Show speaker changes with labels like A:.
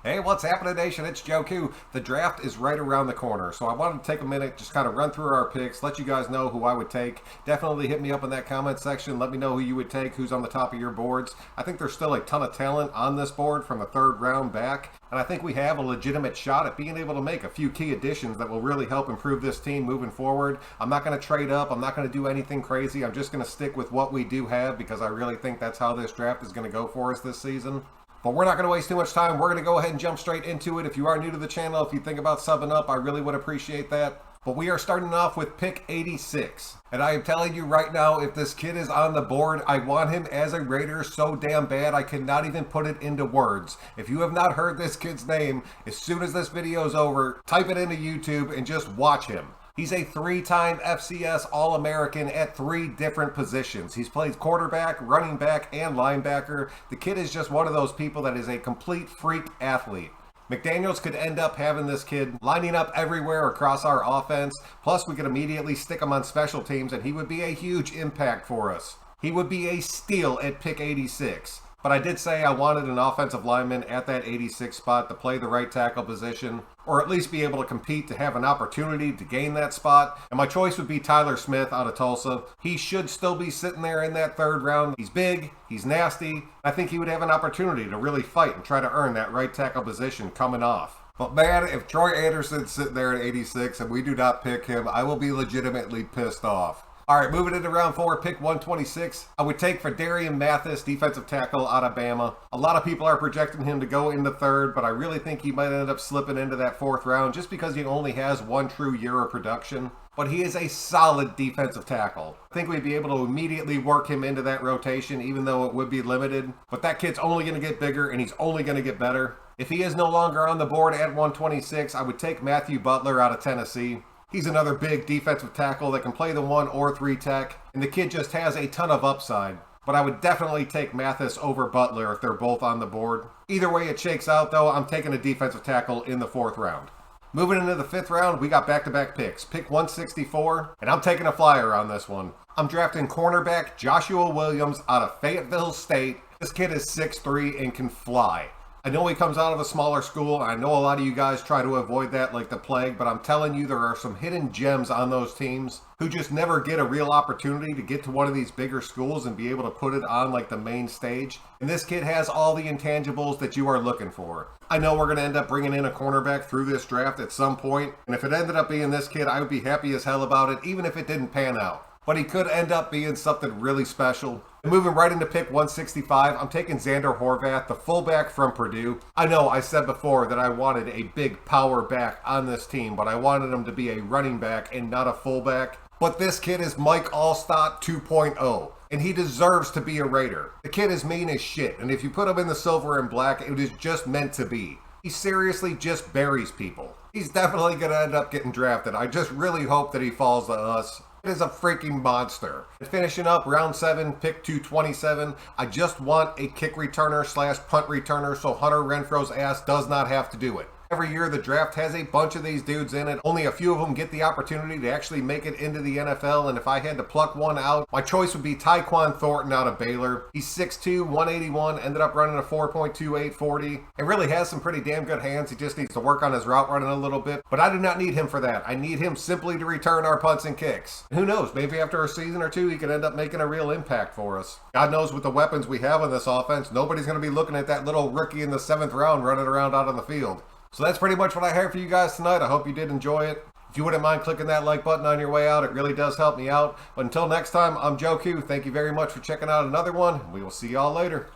A: Hey, what's happening, Nation? It's Joe Q. The draft is right around the corner, so I wanted to take a minute, just kind of run through our picks, let you guys know who I would take. Definitely hit me up in that comment section. Let me know who you would take, who's on the top of your boards. I think there's still a ton of talent on this board from the third round back, and I think we have a legitimate shot at being able to make a few key additions that will really help improve this team moving forward. I'm not going to trade up. I'm not going to do anything crazy. I'm just going to stick with what we do have because I really think that's how this draft is going to go for us this season. But we're not going to waste too much time. We're going to go ahead and jump straight into it. If you are new to the channel, if you think about subbing up, I really would appreciate that. But we are starting off with pick 86. And I am telling you right now, if this kid is on the board, I want him as a Raider so damn bad I cannot even put it into words. If you have not heard this kid's name, as soon as this video is over, type it into YouTube and just watch him. He's a three-time FCS All-American at 3 different positions. He's played quarterback, running back, and linebacker. The kid is just one of those people that is a complete freak athlete. McDaniels could end up having this kid lining up everywhere across our offense. Plus, we could immediately stick him on special teams, and he would be a huge impact for us. He would be a steal at pick 86. But I did say I wanted an offensive lineman at that 86 spot to play the right tackle position, or at least be able to compete to have an opportunity to gain that spot. And my choice would be Tyler Smith out of Tulsa. He should still be sitting there in that third round. He's big, he's nasty. I think he would have an opportunity to really fight and try to earn that right tackle position coming off. But man, if Troy Anderson's sitting there at 86 and we do not pick him, I will be legitimately pissed off. All right, moving into round 4, pick 126. I would take for Darian Mathis, defensive tackle out of Bama. A lot of people are projecting him to go in the third, but I really think he might end up slipping into that 4th round just because he only has 1 true year of production. But he is a solid defensive tackle. I think we'd be able to immediately work him into that rotation, even though it would be limited. But that kid's only going to get bigger, and he's only going to get better. If he is no longer on the board at 126, I would take Matthew Butler out of Tennessee. He's another big defensive tackle that can play the 1 or 3 tech, and the kid just has a ton of upside. But I would definitely take Mathis over Butler if they're both on the board. Either way it shakes out, though, I'm taking a defensive tackle in the 4th round. Moving into the 5th round, we got back-to-back picks. Pick 164, and I'm taking a flyer on this one. I'm drafting cornerback Joshua Williams out of Fayetteville State. This kid is 6'3" and can fly. I know he comes out of a smaller school. I know a lot of you guys try to avoid that like the plague, but I'm telling you there are some hidden gems on those teams who just never get a real opportunity to get to one of these bigger schools and be able to put it on like the main stage. And this kid has all the intangibles that you are looking for. I know we're going to end up bringing in a cornerback through this draft at some point, and if it ended up being this kid, I would be happy as hell about it, even if it didn't pan out. But he could end up being something really special. And moving right into pick 165, I'm taking Xander Horvath, the fullback from Purdue. I know I said before that I wanted a big power back on this team, but I wanted him to be a running back and not a fullback. But this kid is Mike Allstott 2.0, and he deserves to be a Raider. The kid is mean as shit, and if you put him in the silver and black, it is just meant to be. He seriously just buries people. He's definitely going to end up getting drafted. I just really hope that he falls to us. It is a freaking monster. And finishing up round 7, pick 227, I just want a kick returner / punt returner so Hunter Renfro's ass does not have to do it. Every year the draft has a bunch of these dudes in it. Only a few of them get the opportunity to actually make it into the NFL, and if I had to pluck one out, my choice would be Tyquan Thornton out of Baylor. He's 6'2", 181, ended up running a 4.28 40. It really has some pretty damn good hands. He just needs to work on his route running a little bit, but I do not need him for that. I need him simply to return our punts and kicks. And who knows, maybe after a season or 2 he could end up making a real impact for us. God knows with the weapons we have on this offense, nobody's going to be looking at that little rookie in the 7th round running around out on the field. So that's pretty much what I have for you guys tonight. I hope you did enjoy it. If you wouldn't mind clicking that like button on your way out, it really does help me out. But until next time, I'm Joe Q. Thank you very much for checking out another one. We will see y'all later.